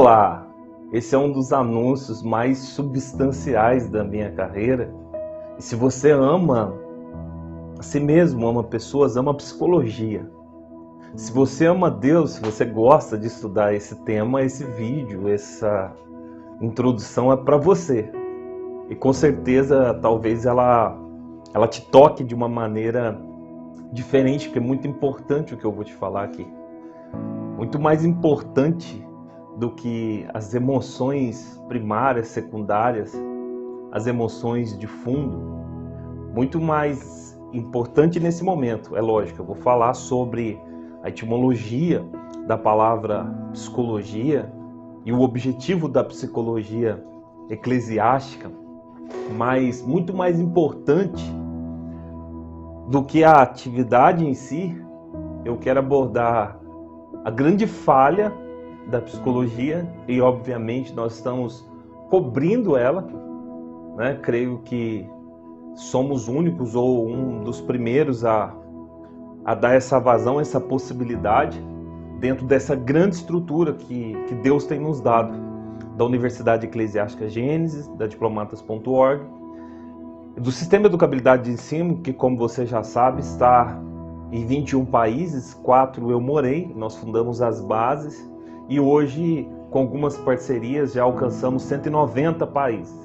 Olá! Esse é um dos anúncios mais substanciais da minha carreira. E se você ama a si mesmo, ama pessoas, ama psicologia. Se você ama Deus, se você gosta de estudar esse tema, esse vídeo, essa introdução é para você. E com certeza, talvez ela te toque de uma maneira diferente, porque é muito importante o que eu vou te falar aqui. Muito mais importante do que as emoções primárias, secundárias, as emoções de fundo. Muito mais importante nesse momento, é lógico, eu vou falar sobre a etimologia da palavra psicologia e o objetivo da psicologia eclesiástica, mas muito mais importante do que a atividade em si, eu quero abordar a grande falha da psicologia e, obviamente, nós estamos cobrindo ela, né? Creio que somos únicos ou um dos primeiros a dar essa vazão, essa possibilidade dentro dessa grande estrutura que Deus tem nos dado, da Universidade Eclesiástica Gênesis, da Diplomatas.org, do Sistema de Educabilidade de Ensino, que, como você já sabe, está em 21 países, 4 eu morei, nós fundamos as bases e hoje, com algumas parcerias, já alcançamos 190 países.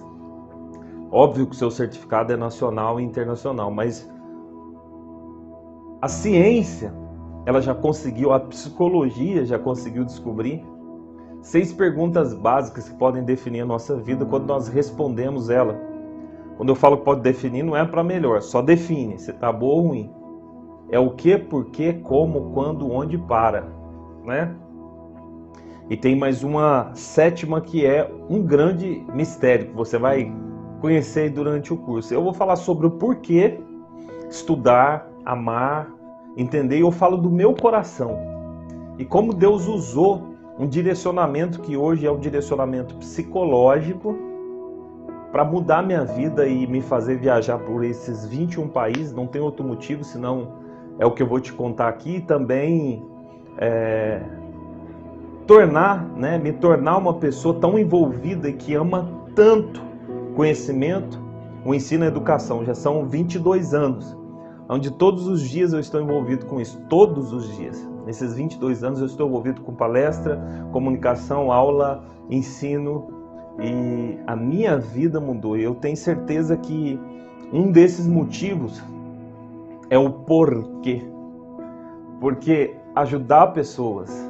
Óbvio que o seu certificado é nacional e internacional, mas a ciência, ela já conseguiu, a psicologia já conseguiu descobrir 6 perguntas básicas que podem definir a nossa vida quando nós respondemos ela. Quando eu falo que pode definir, não é para melhor, só define se está boa ou ruim. É o que, por quê, como, quando, onde, para, né? E tem mais uma 7ª que é um grande mistério que você vai conhecer durante o curso. Eu vou falar sobre o porquê estudar, amar, entender. E eu falo do meu coração e como Deus usou um direcionamento que hoje é um direcionamento psicológico para mudar minha vida e me fazer viajar por esses 21 países. Não tem outro motivo, senão é o que eu vou te contar aqui. E também me tornar uma pessoa tão envolvida e que ama tanto conhecimento, o ensino e a educação. Já são 22 anos, onde todos os dias eu estou envolvido com isso, todos os dias. Nesses 22 anos eu estou envolvido com palestra, comunicação, aula, ensino, e a minha vida mudou. E eu tenho certeza que um desses motivos é o porquê. Porque ajudar pessoas,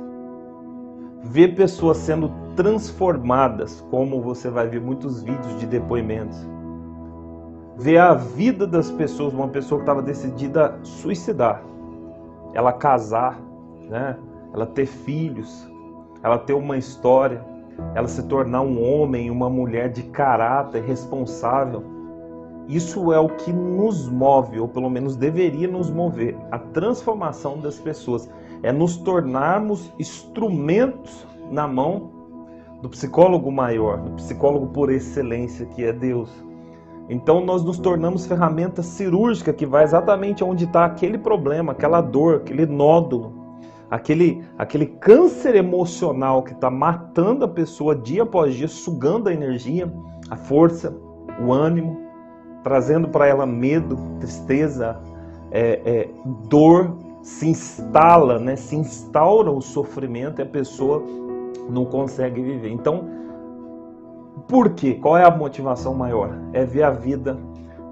ver pessoas sendo transformadas, como você vai ver muitos vídeos de depoimentos, ver a vida das pessoas, uma pessoa que estava decidida a suicidar, ela casar, né? Ela ter filhos, ela ter uma história, ela se tornar um homem, uma mulher de caráter responsável. Isso é o que nos move, ou pelo menos deveria nos mover. A transformação das pessoas é nos tornarmos instrumentos na mão do psicólogo maior, do psicólogo por excelência, que é Deus. Então nós nos tornamos ferramenta cirúrgica que vai exatamente onde está aquele problema, aquela dor, aquele nódulo, aquele câncer emocional que está matando a pessoa dia após dia, sugando a energia, a força, o ânimo, trazendo para ela medo, tristeza, dor, se instala, né? Se instaura o sofrimento e a pessoa não consegue viver. Então, por quê? Qual é a motivação maior? É ver a vida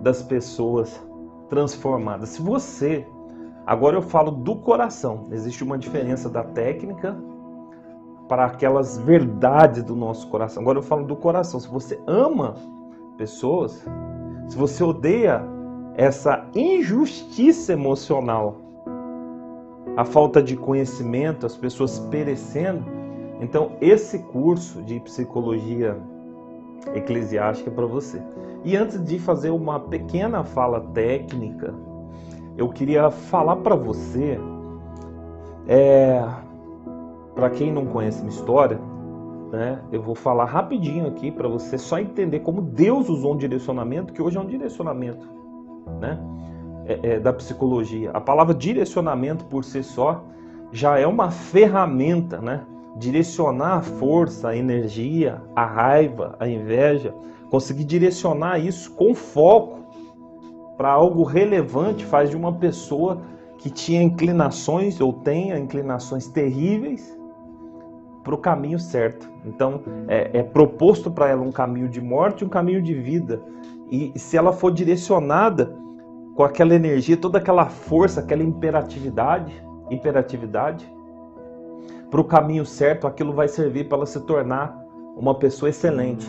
das pessoas transformadas. Se você... Agora eu falo do coração. Existe uma diferença da técnica para aquelas verdades do nosso coração. Agora eu falo do coração. Se você ama pessoas, se você odeia essa injustiça emocional, a falta de conhecimento, as pessoas perecendo, então esse curso de psicologia eclesiástica é para você. E antes de fazer uma pequena fala técnica, eu queria falar para você, para quem não conhece minha história, né, eu vou falar rapidinho aqui para você só entender como Deus usou um direcionamento, que hoje é um direcionamento, né, da psicologia. A palavra direcionamento por si só já é uma ferramenta, né? direcionar a força, a energia, a raiva, a inveja, conseguir direcionar isso com foco para algo relevante, faz de uma pessoa que tinha inclinações ou tenha inclinações terríveis para o caminho certo. Então é proposto para ela um caminho de morte e um caminho de vida. E se ela for direcionada com aquela energia, toda aquela força, aquela imperatividade para o caminho certo, aquilo vai servir para ela se tornar uma pessoa excelente.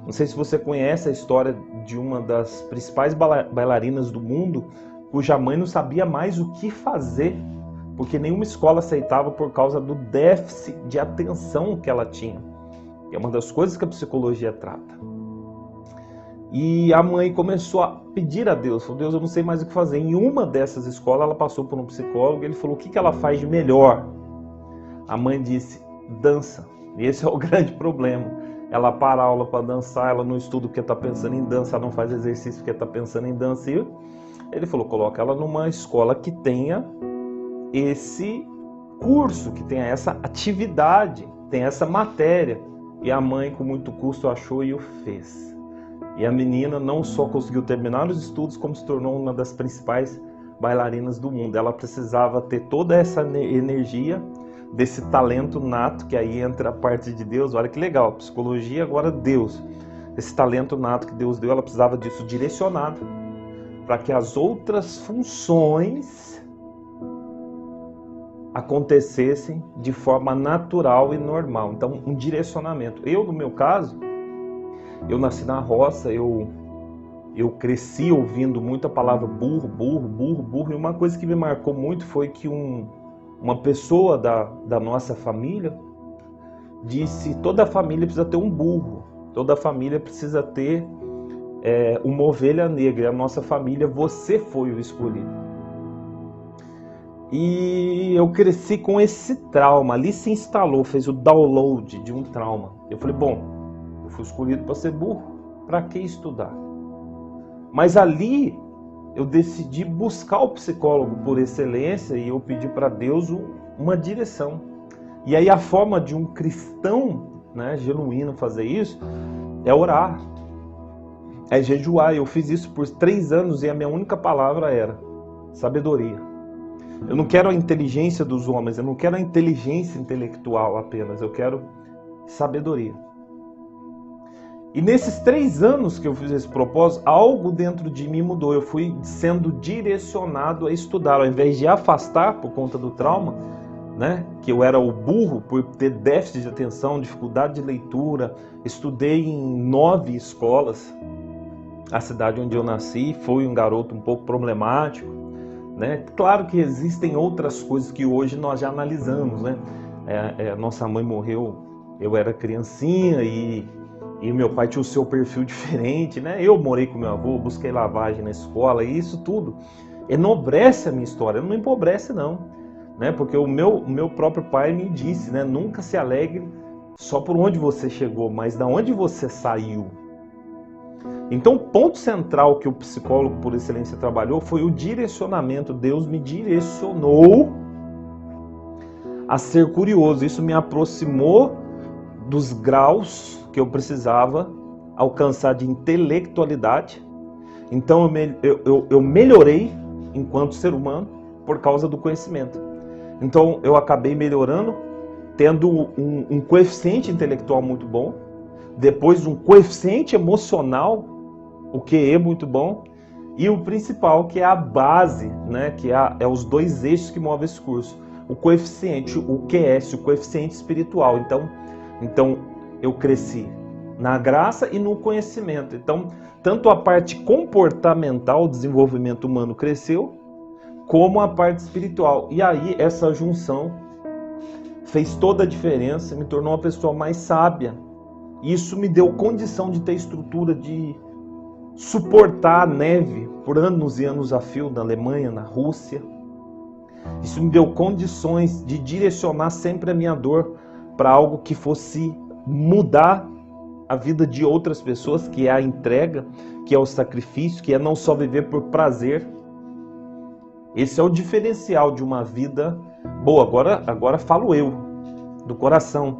Não sei se você conhece a história de uma das principais bailarinas do mundo, cuja mãe não sabia mais o que fazer, porque nenhuma escola aceitava por causa do déficit de atenção que ela tinha. É uma das coisas que a psicologia trata. E a mãe começou a pedir a Deus, falou: Deus, eu não sei mais o que fazer. Em uma dessas escolas, ela passou por um psicólogo e ele falou: o que ela faz de melhor? A mãe disse: dança. E esse é o grande problema. Ela para a aula para dançar, ela não estuda porque está pensando em dança, ela não faz exercício porque está pensando em dança. E ele falou: coloca ela numa escola que tenha esse curso, que tenha essa atividade, tenha essa matéria. E a mãe, com muito custo, achou e o fez. E a menina não só conseguiu terminar os estudos, como se tornou uma das principais bailarinas do mundo. Ela precisava ter toda essa energia, desse talento nato, que aí entra a parte de Deus. Olha que legal, psicologia, agora Deus. Esse talento nato que Deus deu, ela precisava disso direcionado, para que as outras funções acontecessem de forma natural e normal. Então, um direcionamento. Eu, no meu caso, eu nasci na roça, eu cresci ouvindo muita palavra burro, burro, burro, burro, e uma coisa que me marcou muito foi que uma pessoa da nossa família disse: toda família precisa ter um burro, toda família precisa ter uma ovelha negra, e a nossa família, você foi o escolhido. E eu cresci com esse trauma, ali se instalou, fez o download de um trauma. Eu falei: bom, eu fui escolhido para ser burro, para que estudar? Mas ali eu decidi buscar o psicólogo por excelência e eu pedi para Deus uma direção. E aí a forma de um cristão, né, genuíno fazer isso é orar, é jejuar. Eu fiz isso por 3 anos e a minha única palavra era sabedoria. Eu não quero a inteligência dos homens, eu não quero a inteligência intelectual apenas, eu quero sabedoria. E nesses 3 anos que eu fiz esse propósito, algo dentro de mim mudou. Eu fui sendo direcionado a estudar, ao invés de afastar por conta do trauma, né, que eu era o burro por ter déficit de atenção, dificuldade de leitura. Estudei em 9 escolas. A cidade onde eu nasci, fui um garoto um pouco problemático, né? Claro que existem outras coisas que hoje nós já analisamos, né? Nossa mãe morreu, eu era criancinha e meu pai tinha o seu perfil diferente, né? Eu morei com meu avô, busquei lavagem na escola, e isso tudo enobrece a minha história, não empobrece não, né? Porque o meu próprio pai me disse, né? Nunca se alegre só por onde você chegou, mas da onde você saiu. Então, o ponto central que o psicólogo por excelência trabalhou foi o direcionamento. Deus me direcionou a ser curioso. Isso me aproximou dos graus que eu precisava alcançar de intelectualidade. Então eu melhorei enquanto ser humano por causa do conhecimento. Então eu acabei melhorando, tendo um coeficiente intelectual muito bom, depois um coeficiente emocional, o QE muito bom, e o principal, que é a base, né, que é os 2 eixos que movem esse curso. O coeficiente, o QS, o coeficiente espiritual. Então eu cresci na graça e no conhecimento. Então, tanto a parte comportamental, o desenvolvimento humano cresceu, como a parte espiritual. E aí essa junção fez toda a diferença, me tornou uma pessoa mais sábia. Isso me deu condição de ter estrutura de suportar a neve por anos e anos a fio na Alemanha, na Rússia. Isso me deu condições de direcionar sempre a minha dor para algo que fosse mudar a vida de outras pessoas, que é a entrega, que é o sacrifício, que é não só viver por prazer. Esse é o diferencial de uma vida boa. Agora falo eu, do coração.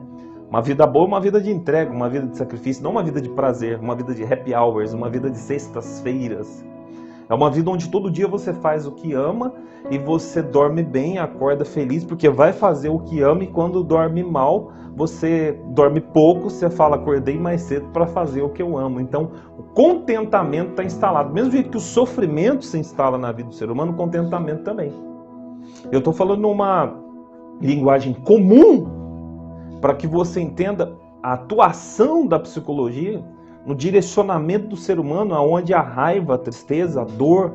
Uma vida boa, uma vida de entrega, uma vida de sacrifício, não uma vida de prazer, uma vida de happy hours, uma vida de sextas-feiras. É uma vida onde todo dia você faz o que ama e você dorme bem, acorda feliz, porque vai fazer o que ama, e quando dorme mal, você dorme pouco, você fala, acordei mais cedo para fazer o que eu amo. Então, o contentamento está instalado. Mesmo jeito que o sofrimento se instala na vida do ser humano, o contentamento também. Eu estou falando numa linguagem comum para que você entenda a atuação da psicologia no direcionamento do ser humano, aonde a raiva, a tristeza, a dor,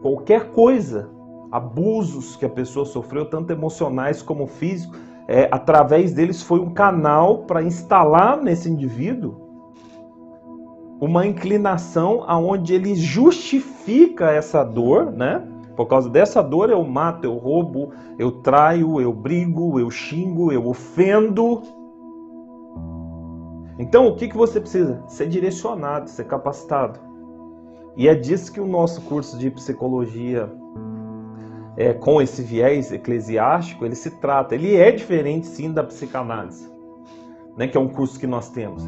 qualquer coisa, abusos que a pessoa sofreu, tanto emocionais como físicos, através deles foi um canal para instalar nesse indivíduo uma inclinação aonde ele justifica essa dor, né? Por causa dessa dor eu mato, eu roubo, eu traio, eu brigo, eu xingo, eu ofendo. Então, o que você precisa? Ser direcionado, ser capacitado. E é disso que o nosso curso de psicologia, com esse viés eclesiástico, ele se trata. Ele é diferente, sim, da psicanálise, né, que é um curso que nós temos.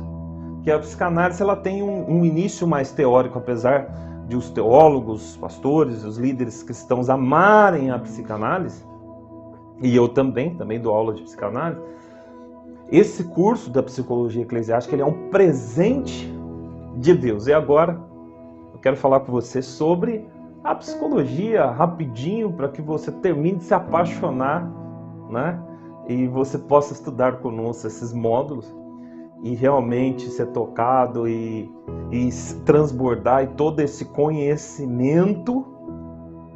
Que a psicanálise ela tem um início mais teórico, apesar de os teólogos, os pastores, os líderes cristãos amarem a psicanálise, e eu também dou aula de psicanálise. Esse curso da psicologia eclesiástica ele é um presente de Deus. E agora eu quero falar com você sobre a psicologia rapidinho, para que você termine de se apaixonar, né? E você possa estudar conosco esses módulos e realmente ser tocado e transbordar, e todo esse conhecimento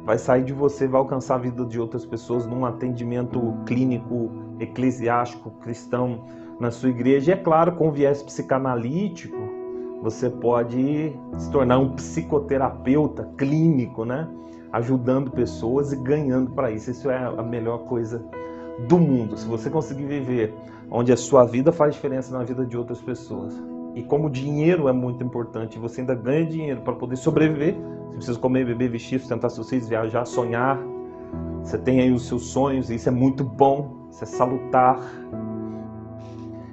vai sair de você, vai alcançar a vida de outras pessoas num atendimento clínico, eclesiástico, cristão na sua igreja. E é claro, com viés psicanalítico, você pode se tornar um psicoterapeuta clínico, né? Ajudando pessoas e ganhando para isso. Isso é a melhor coisa do mundo. Se você conseguir viver onde a sua vida faz diferença na vida de outras pessoas. E como o dinheiro é muito importante, você ainda ganha dinheiro para poder sobreviver. Você precisa comer, beber, vestir, sustentar seus filhos, viajar, sonhar. Você tem aí os seus sonhos, e isso é muito bom, isso é salutar.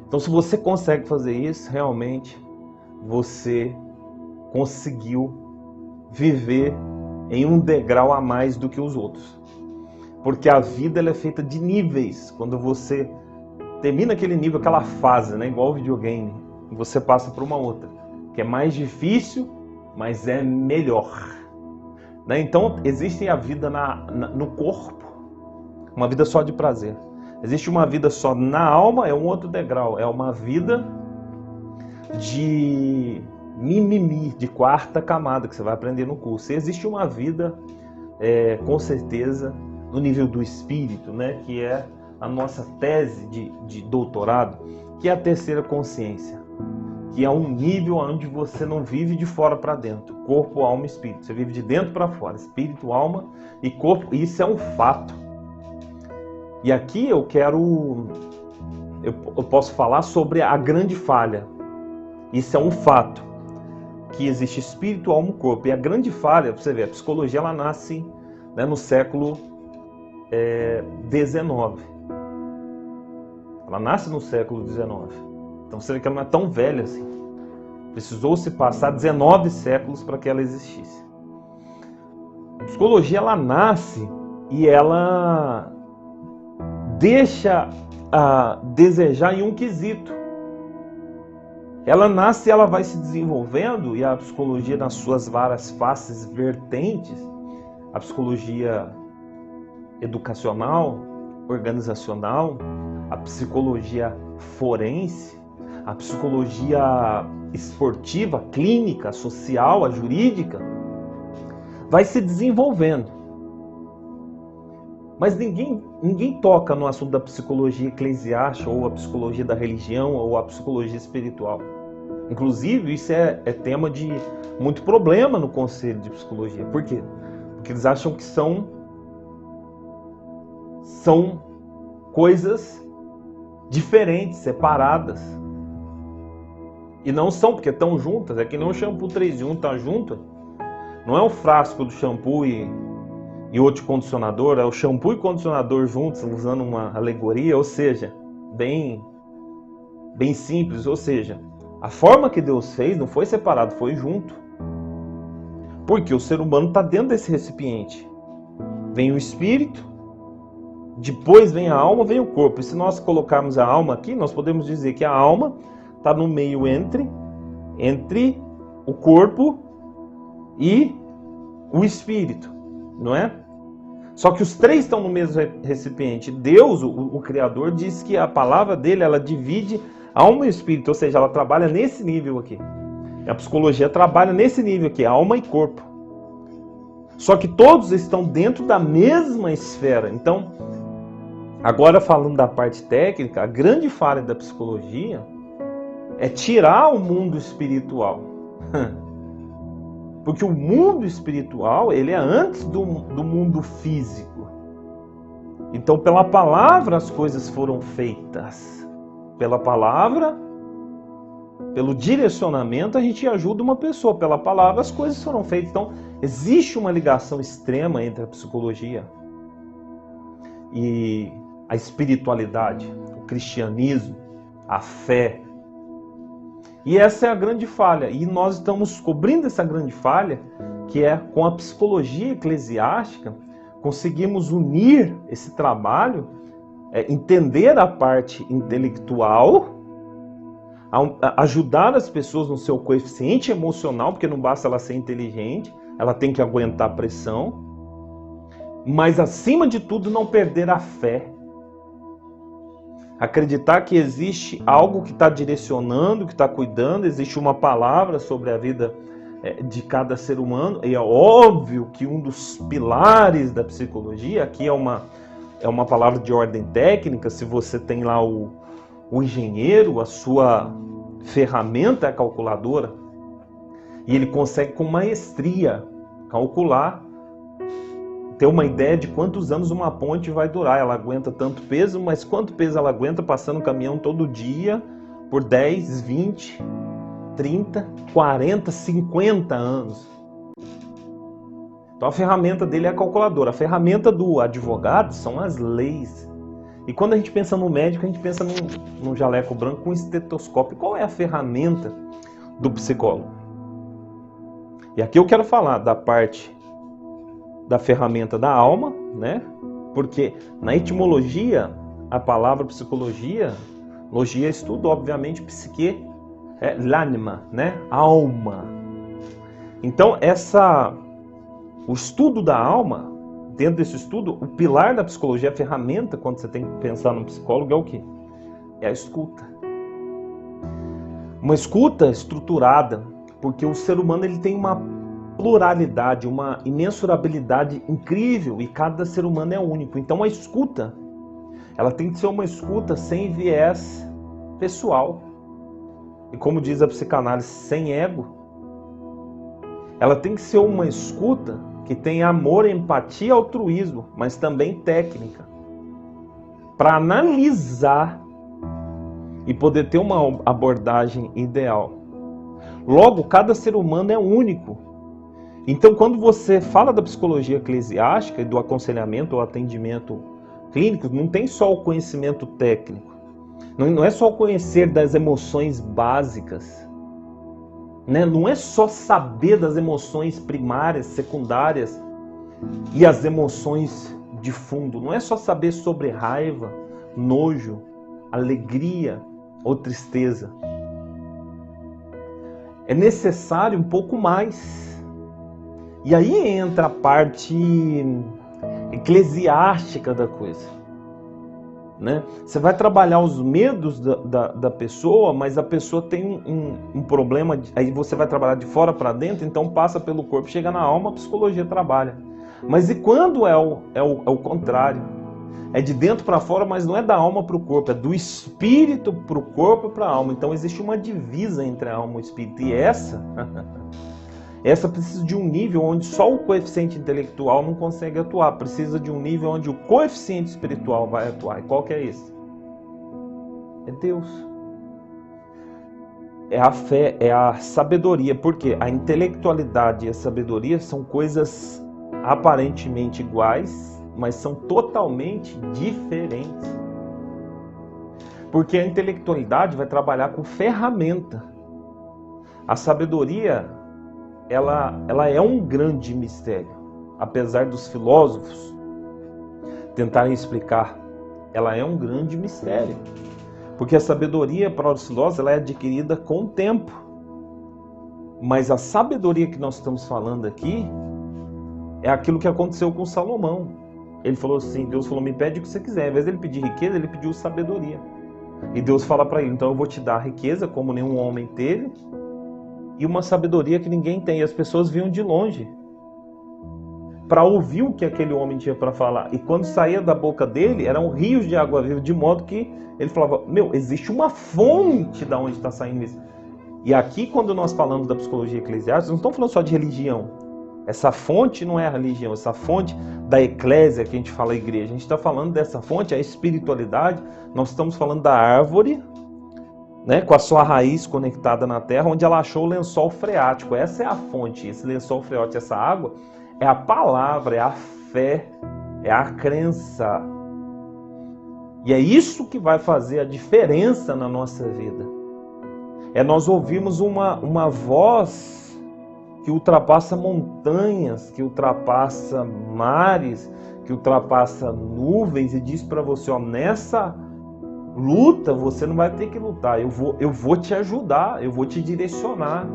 Então, se você consegue fazer isso, realmente você conseguiu viver em um degrau a mais do que os outros. Porque a vida ela é feita de níveis. Quando você termina aquele nível, aquela fase, né, igual o videogame, você passa para uma outra, que é mais difícil, mas é melhor. Né? Então, existe a vida no corpo, uma vida só de prazer. Existe uma vida só na alma, é um outro degrau. É uma vida de mimimi, de quarta camada, que você vai aprender no curso. E existe uma vida, com certeza, no nível do espírito, né? Que é a nossa tese de doutorado, que é a terceira consciência, que é um nível onde você não vive de fora para dentro, corpo, alma e espírito. Você vive de dentro para fora, espírito, alma e corpo. Isso é um fato. E aqui eu posso falar sobre a grande falha. Isso é um fato, que existe espírito, alma e corpo. E a grande falha, você vê, a psicologia ela nasce, né, no século XIX. Ela nasce no século XIX. Então você vê que ela não é tão velha assim. Precisou se passar 19 séculos para que ela existisse. A psicologia ela nasce e ela deixa a desejar em um quesito. Ela nasce e ela vai se desenvolvendo, e a psicologia nas suas várias faces vertentes, a psicologia educacional, organizacional, a psicologia forense, a psicologia esportiva, clínica, social, a jurídica, vai se desenvolvendo. Mas ninguém toca no assunto da psicologia eclesiástica, ou a psicologia da religião, ou a psicologia espiritual. Inclusive, isso é tema de muito problema no conselho de psicologia. Por quê? Porque eles acham que são coisas diferentes, separadas. E não são, porque estão juntas. É que nem o shampoo 3 em 1 está junto. Não é o frasco do shampoo e outro condicionador, é o shampoo e condicionador juntos, usando uma alegoria. Ou seja, bem simples, ou seja, a forma que Deus fez não foi separado, foi junto. Porque o ser humano está dentro desse recipiente. Vem o espírito, depois vem a alma, vem o corpo. E se nós colocarmos a alma aqui, nós podemos dizer que a alma está no meio entre o corpo e o espírito, não é? Só que os três estão no mesmo recipiente. Deus, o Criador, diz que a palavra dele, ela divide alma e espírito, ou seja, ela trabalha nesse nível aqui. A psicologia trabalha nesse nível aqui, alma e corpo. Só que todos estão dentro da mesma esfera. Então, agora falando da parte técnica, a grande falha da psicologia é tirar o mundo espiritual. Porque o mundo espiritual, ele é antes do mundo físico. Então, pela palavra as coisas foram feitas. Pela palavra, pelo direcionamento, a gente ajuda uma pessoa. Pela palavra as coisas foram feitas. Então, existe uma ligação extrema entre a psicologia e a espiritualidade, o cristianismo, a fé. E essa é a grande falha. E nós estamos cobrindo essa grande falha, que é com a psicologia eclesiástica, conseguimos unir esse trabalho, entender a parte intelectual, ajudar as pessoas no seu coeficiente emocional, porque não basta ela ser inteligente, ela tem que aguentar a pressão, mas acima de tudo não perder a fé. Acreditar que existe algo que está direcionando, que está cuidando, existe uma palavra sobre a vida de cada ser humano. E é óbvio que um dos pilares da psicologia, aqui é uma palavra de ordem técnica, se você tem lá o engenheiro, a sua ferramenta é a calculadora, e ele consegue com maestria calcular, ter uma ideia de quantos anos uma ponte vai durar. Ela aguenta tanto peso, mas quanto peso ela aguenta passando caminhão todo dia por 10, 20, 30, 40, 50 anos. Então a ferramenta dele é a calculadora. A ferramenta do advogado são as leis. E quando a gente pensa no médico, a gente pensa num jaleco branco com um estetoscópio. Qual é a ferramenta do psicólogo? E aqui eu quero falar da parte da ferramenta da alma, né? Porque na etimologia, a palavra psicologia, logia é estudo, obviamente, psique é l'anima, né? Alma. Então, o estudo da alma, dentro desse estudo, o pilar da psicologia, a ferramenta, quando você tem que pensar no psicólogo, é o quê? É a escuta. Uma escuta estruturada, porque o ser humano ele tem uma pluralidade, uma imensurabilidade incrível, e cada ser humano é único. Então a escuta, ela tem que ser uma escuta sem viés pessoal. E como diz a psicanálise, sem ego. Ela tem que ser uma escuta que tem amor, empatia, altruísmo, mas também técnica, para analisar e poder ter uma abordagem ideal. Logo, cada ser humano é único. Então, quando você fala da psicologia eclesiástica e do aconselhamento ou atendimento clínico, não tem só o conhecimento técnico. Não é só o conhecer das emoções básicas. Né? Não é só saber das emoções primárias, secundárias e as emoções de fundo. Não é só saber sobre raiva, nojo, alegria ou tristeza. É necessário um pouco mais. E aí entra a parte eclesiástica da coisa. Né? Você vai trabalhar os medos da pessoa, mas a pessoa tem um problema, aí você vai trabalhar de fora para dentro, então passa pelo corpo, chega na alma, a psicologia trabalha. Mas e quando é o contrário? É de dentro para fora, mas não é da alma para o corpo, é do espírito para o corpo e para a alma. Então existe uma divisa entre a alma e o espírito. E essa precisa de um nível onde só o coeficiente intelectual não consegue atuar. Precisa de um nível onde o coeficiente espiritual vai atuar. E qual que é esse? É Deus. É a fé, é a sabedoria. Porque a intelectualidade e a sabedoria são coisas aparentemente iguais, mas são totalmente diferentes. Porque a intelectualidade vai trabalhar com ferramenta. A sabedoria, ela é um grande mistério. Apesar dos filósofos tentarem explicar, ela é um grande mistério. Porque a sabedoria, para os filósofos, ela é adquirida com o tempo. Mas a sabedoria que nós estamos falando aqui é aquilo que aconteceu com Salomão. Ele falou assim, Deus falou, me pede o que você quiser. Ao invés dele pedir riqueza, ele pediu sabedoria. E Deus fala para ele, então eu vou te dar riqueza como nenhum homem teve e uma sabedoria que ninguém tem. E as pessoas vinham de longe para ouvir o que aquele homem tinha para falar. E quando saía da boca dele, eram rios de água viva, de modo que ele falava, existe uma fonte da onde está saindo isso. E aqui, quando nós falamos da psicologia eclesiástica, não estamos falando só de religião. Essa fonte não é a religião, essa fonte da eclésia que a gente fala igreja. A gente está falando dessa fonte, a espiritualidade. Nós estamos falando da árvore, né, com a sua raiz conectada na terra, onde ela achou o lençol freático. Essa é a fonte, esse lençol freático, essa água, é a palavra, é a fé, é a crença. E é isso que vai fazer a diferença na nossa vida. É nós ouvirmos uma voz que ultrapassa montanhas, que ultrapassa mares, que ultrapassa nuvens e diz para você, nessa luta você não vai ter que lutar, eu vou te ajudar, eu vou te direcionar,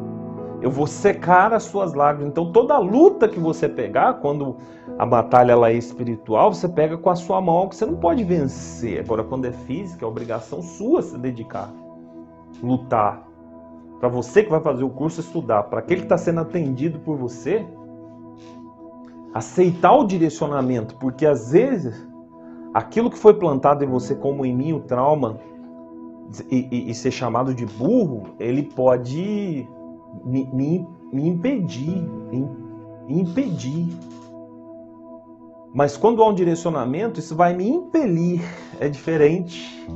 eu vou secar as suas lágrimas. Então toda luta que você pegar, quando a batalha ela é espiritual, você pega com a sua mão, que você não pode vencer. Agora quando é física, é obrigação sua se dedicar, lutar. Para você que vai fazer o curso, estudar. Para aquele que está sendo atendido por você, aceitar o direcionamento. Porque às vezes, aquilo que foi plantado em você, como em mim o trauma, e ser chamado de burro, ele pode me impedir. Mas quando há um direcionamento, isso vai me impelir. É diferente.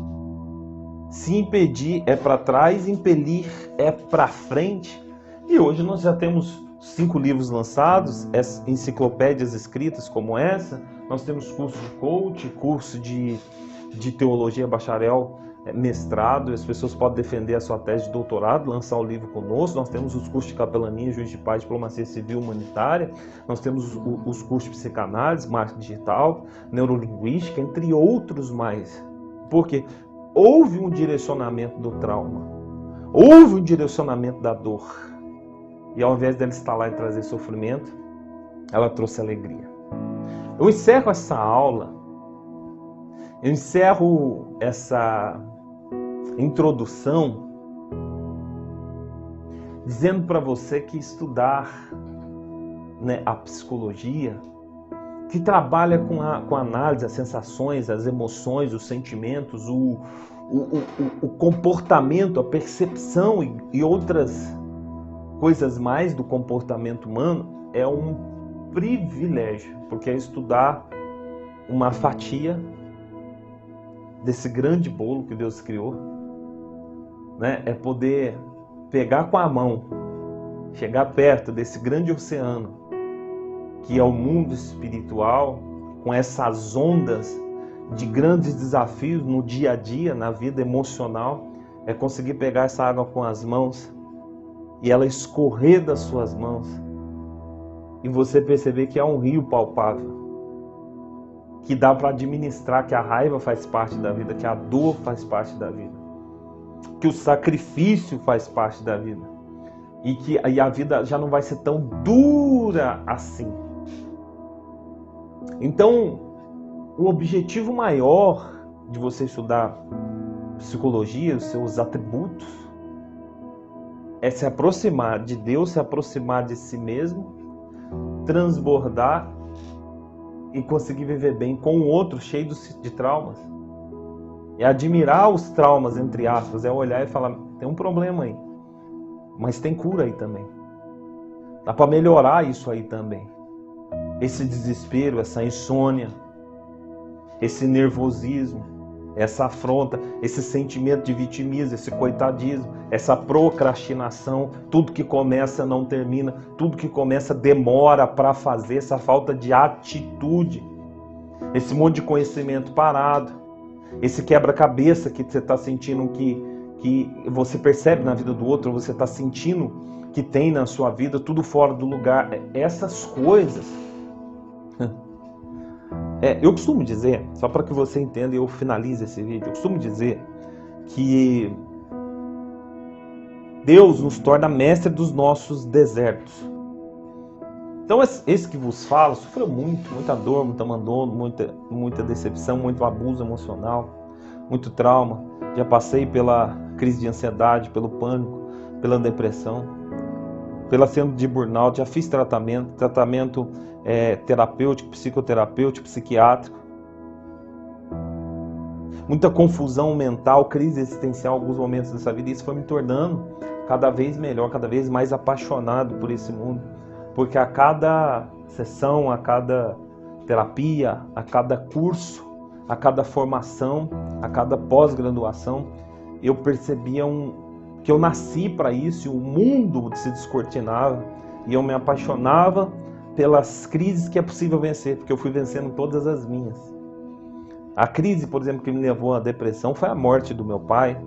Se impedir é para trás, impelir é para frente. E hoje nós já temos 5 livros lançados, enciclopédias escritas como essa. Nós temos curso de coach, curso de teologia, bacharel, mestrado. As pessoas podem defender a sua tese de doutorado, lançar o livro conosco. Nós temos os cursos de capelania, juiz de paz, diplomacia civil humanitária. Nós temos os cursos de psicanálise, marketing digital, neurolinguística, entre outros mais. Por quê? Houve um direcionamento do trauma, houve um direcionamento da dor. E ao invés dela estar lá e trazer sofrimento, ela trouxe alegria. Eu encerro essa aula, eu encerro essa introdução dizendo para você que estudar, né, a psicologia, que trabalha com a análise, as sensações, as emoções, os sentimentos, o comportamento, a percepção e outras coisas mais do comportamento humano, é um privilégio, porque é estudar uma fatia desse grande bolo que Deus criou, né? É poder pegar com a mão, chegar perto desse grande oceano, que é o mundo espiritual, com essas ondas de grandes desafios no dia a dia, na vida emocional, é conseguir pegar essa água com as mãos e ela escorrer das suas mãos e você perceber que é um rio palpável, que dá para administrar, que a raiva faz parte da vida, que a dor faz parte da vida, que o sacrifício faz parte da vida e que a vida já não vai ser tão dura assim. Então, o objetivo maior de você estudar psicologia, os seus atributos, é se aproximar de Deus, se aproximar de si mesmo, transbordar e conseguir viver bem com o outro cheio de traumas. É admirar os traumas, entre aspas, é olhar e falar, tem um problema aí, mas tem cura aí também. Dá para melhorar isso aí também. Esse desespero, essa insônia, esse nervosismo, essa afronta, esse sentimento de vitimismo, esse coitadismo, essa procrastinação, tudo que começa não termina, tudo que começa demora para fazer, essa falta de atitude, esse monte de conhecimento parado, esse quebra-cabeça que você está sentindo que você percebe na vida do outro, você está sentindo que tem na sua vida, tudo fora do lugar. Essas coisas. Eu costumo dizer, só para que você entenda e eu finalize esse vídeo, eu costumo dizer que Deus nos torna mestre dos nossos desertos. Então esse que vos falo sofreu muita dor, muito abandono, muita decepção, muito abuso emocional, muito trauma. Já passei pela crise de ansiedade, pelo pânico, pela depressão, pela síndrome de burnout, já fiz tratamento terapêutico, psicoterapêutico, psiquiátrico. Muita confusão mental, crise existencial em alguns momentos dessa vida. E isso foi me tornando cada vez melhor, cada vez mais apaixonado por esse mundo. Porque a cada sessão, a cada terapia, a cada curso, a cada formação, a cada pós-graduação, eu percebia que eu nasci para isso, e o mundo se descortinava, e eu me apaixonava pelas crises que é possível vencer, porque eu fui vencendo todas as minhas. A crise, por exemplo, que me levou à depressão foi a morte do meu pai.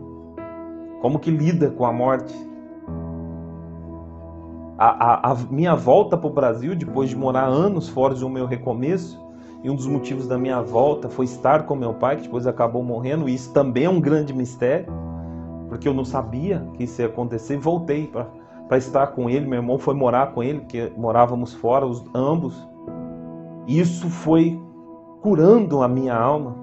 Como que lida com a morte? A minha volta para o Brasil, depois de morar anos fora do meu recomeço, e um dos motivos da minha volta foi estar com meu pai, que depois acabou morrendo, e isso também é um grande mistério, porque eu não sabia que isso ia acontecer, e voltei para estar com ele. Meu irmão foi morar com ele, porque morávamos fora, ambos. Isso foi curando a minha alma.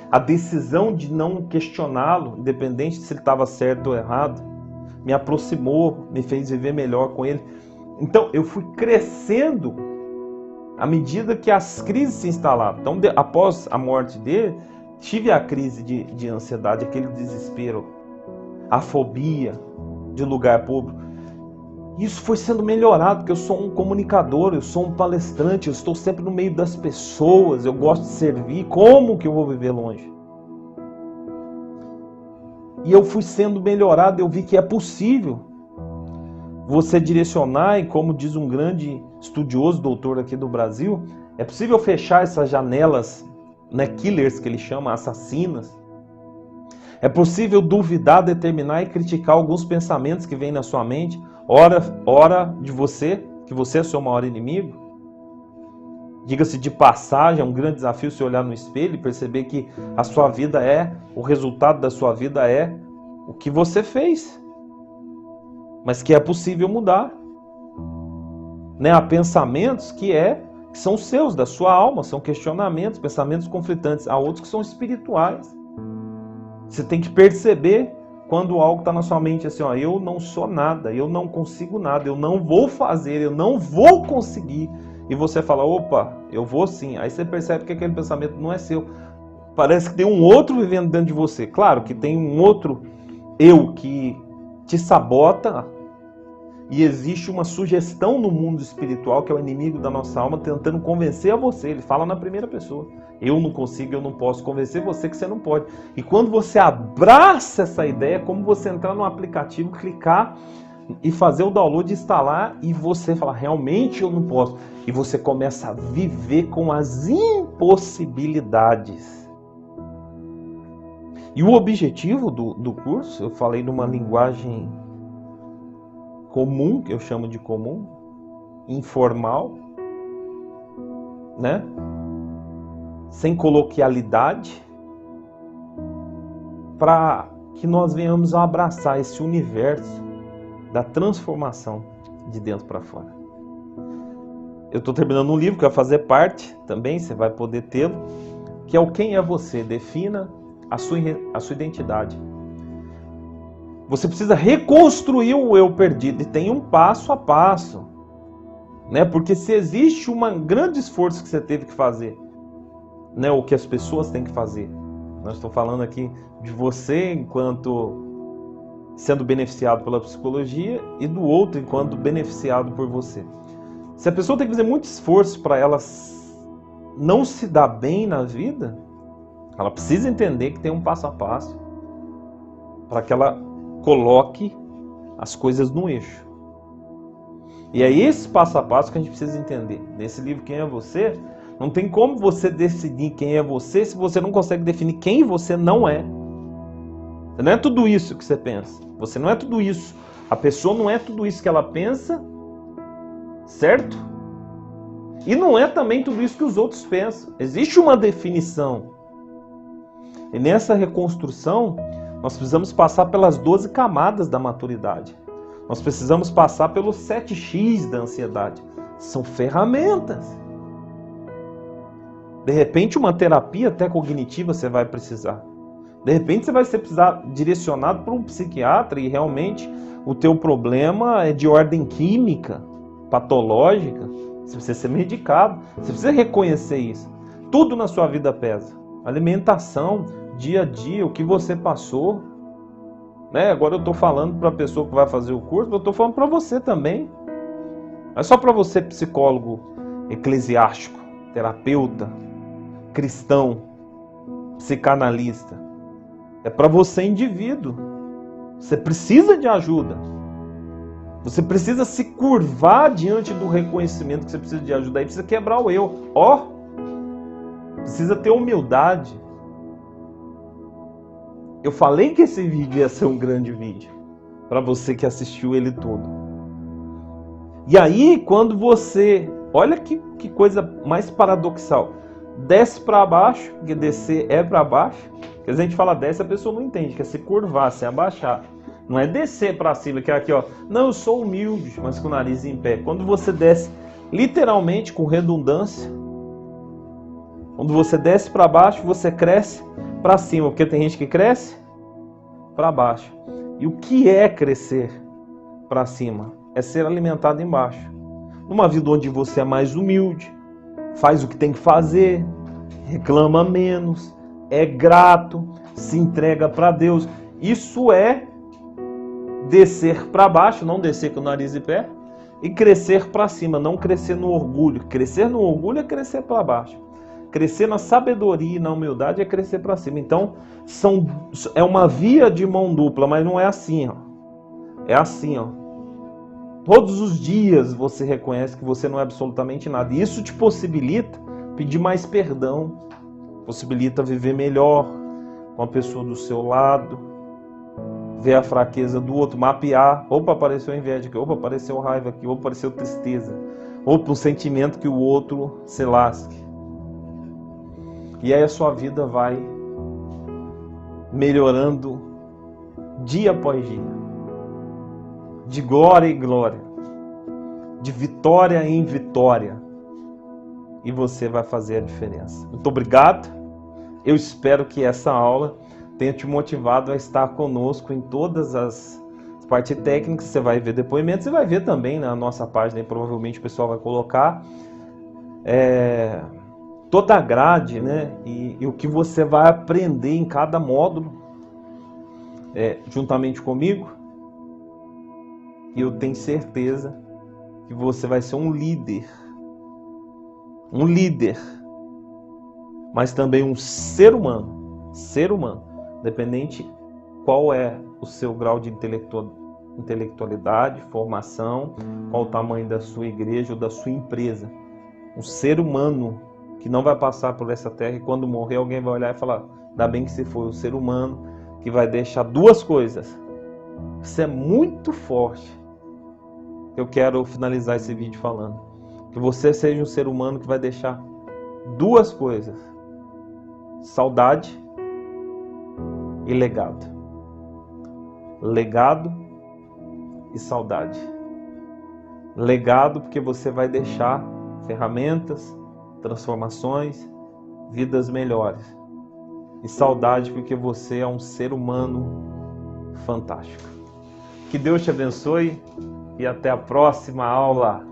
A decisão de não questioná-lo, independente se ele estava certo ou errado, me aproximou, me fez viver melhor com ele. Então eu fui crescendo à medida que as crises se instalavam. Então, após a morte dele, tive a crise de ansiedade, aquele desespero, a fobia de lugar público. Isso foi sendo melhorado, porque eu sou um comunicador, eu sou um palestrante, eu estou sempre no meio das pessoas, eu gosto de servir. Como que eu vou viver longe? E eu fui sendo melhorado, eu vi que é possível você direcionar, e como diz um grande estudioso, doutor aqui do Brasil, é possível fechar essas janelas, killers que ele chama, assassinas. É possível duvidar, determinar e criticar alguns pensamentos que vêm na sua mente, ora de você, que você é seu maior inimigo. Diga-se de passagem, é um grande desafio você olhar no espelho e perceber que a sua vida o resultado da sua vida é o que você fez, mas que é possível mudar. Há pensamentos que são seus, da sua alma, são questionamentos, pensamentos conflitantes. Há outros que são espirituais. Você tem que perceber quando algo está na sua mente assim, eu não sou nada, eu não consigo nada, eu não vou fazer, eu não vou conseguir. E você fala, opa, eu vou sim. Aí você percebe que aquele pensamento não é seu. Parece que tem um outro vivendo dentro de você. Claro que tem um outro eu que te sabota. E existe uma sugestão no mundo espiritual, que é o inimigo da nossa alma, tentando convencer a você. Ele fala na primeira pessoa. Eu não consigo, eu não posso. Convencer você que você não pode. E quando você abraça essa ideia, é como você entrar no aplicativo, clicar e fazer o download, instalar, e você fala, realmente eu não posso. E você começa a viver com as impossibilidades. E o objetivo do curso, eu falei numa linguagem comum, que eu chamo de comum, informal, sem coloquialidade, para que nós venhamos a abraçar esse universo da transformação de dentro para fora. Eu estou terminando um livro que vai fazer parte também, você vai poder tê-lo, que é o Quem é Você? Defina a sua identidade. Você precisa reconstruir o eu perdido, e tem um passo a passo, porque se existe um grande esforço que você teve que fazer, o que as pessoas têm que fazer, nós estamos falando aqui de você enquanto sendo beneficiado pela psicologia e do outro enquanto beneficiado por você. Se a pessoa tem que fazer muito esforço para ela não se dar bem na vida, ela precisa entender que tem um passo a passo para que ela coloque as coisas no eixo. E é esse passo a passo que a gente precisa entender. Nesse livro, Quem é Você? Não tem como você decidir quem é você se você não consegue definir quem você não é. Você não é tudo isso que você pensa. Você não é tudo isso. A pessoa não é tudo isso que ela pensa, certo? E não é também tudo isso que os outros pensam. Existe uma definição. E nessa reconstrução, nós precisamos passar pelas 12 camadas da maturidade. Nós precisamos passar pelos 7x da ansiedade. São ferramentas. De repente, uma terapia até cognitiva você vai precisar. De repente, você vai precisar direcionado para um psiquiatra e realmente o teu problema é de ordem química, patológica. Você precisa ser medicado. Você precisa reconhecer isso. Tudo na sua vida pesa. Alimentação, dia a dia, o que você passou. Né? Agora eu estou falando para a pessoa que vai fazer o curso, eu estou falando para você também. Não é só para você, psicólogo eclesiástico, terapeuta, cristão, psicanalista. É para você, indivíduo. Você precisa de ajuda. Você precisa se curvar diante do reconhecimento que você precisa de ajuda. Aí precisa quebrar o eu. Precisa ter humildade. Eu falei que esse vídeo ia ser um grande vídeo. Para você que assistiu ele todo. E aí, quando você... Olha que coisa mais paradoxal. Desce para baixo, porque descer é para baixo. Porque a gente fala desce, a pessoa não entende, que é se curvar, se abaixar. Não é descer para cima, que é aqui, ó. Não, eu sou humilde, mas com o nariz em pé. Quando você desce, literalmente, com redundância. Quando você desce para baixo, você cresce para cima. Porque tem gente que cresce para baixo. E o que é crescer para cima? É ser alimentado embaixo. Numa vida onde você é mais humilde, faz o que tem que fazer, reclama menos, é grato, se entrega para Deus. Isso é descer para baixo, não descer com o nariz em pé, e crescer para cima, não crescer no orgulho. Crescer no orgulho é crescer para baixo. Crescer na sabedoria e na humildade é crescer para cima. Então, é uma via de mão dupla, mas não é assim, ó. É assim, ó. Todos os dias você reconhece que você não é absolutamente nada. E isso te possibilita pedir mais perdão, possibilita viver melhor com a pessoa do seu lado, ver a fraqueza do outro, mapear. Opa, apareceu inveja aqui, opa, apareceu raiva aqui, opa, apareceu tristeza, opa, um sentimento que o outro se lasque. E aí a sua vida vai melhorando dia após dia. De glória em glória, de vitória em vitória, e você vai fazer a diferença. Muito obrigado. Eu espero que essa aula tenha te motivado a estar conosco em todas as partes técnicas. Você vai ver depoimentos, você vai ver também na nossa página, e provavelmente o pessoal vai colocar toda a grade, né? E o que você vai aprender em cada módulo, juntamente comigo. E eu tenho certeza que você vai ser um líder, mas também um ser humano, dependente qual é o seu grau de intelectualidade, formação, qual o tamanho da sua igreja ou da sua empresa. Um ser humano que não vai passar por essa terra e quando morrer alguém vai olhar e falar, ainda bem que você foi o ser humano que vai deixar duas coisas. Isso é muito forte. Eu quero finalizar esse vídeo falando que você seja um ser humano que vai deixar duas coisas: saudade e legado. Legado e saudade. Legado porque você vai deixar ferramentas, transformações, vidas melhores. E saudade porque você é um ser humano fantástico. Que Deus te abençoe. E até a próxima aula.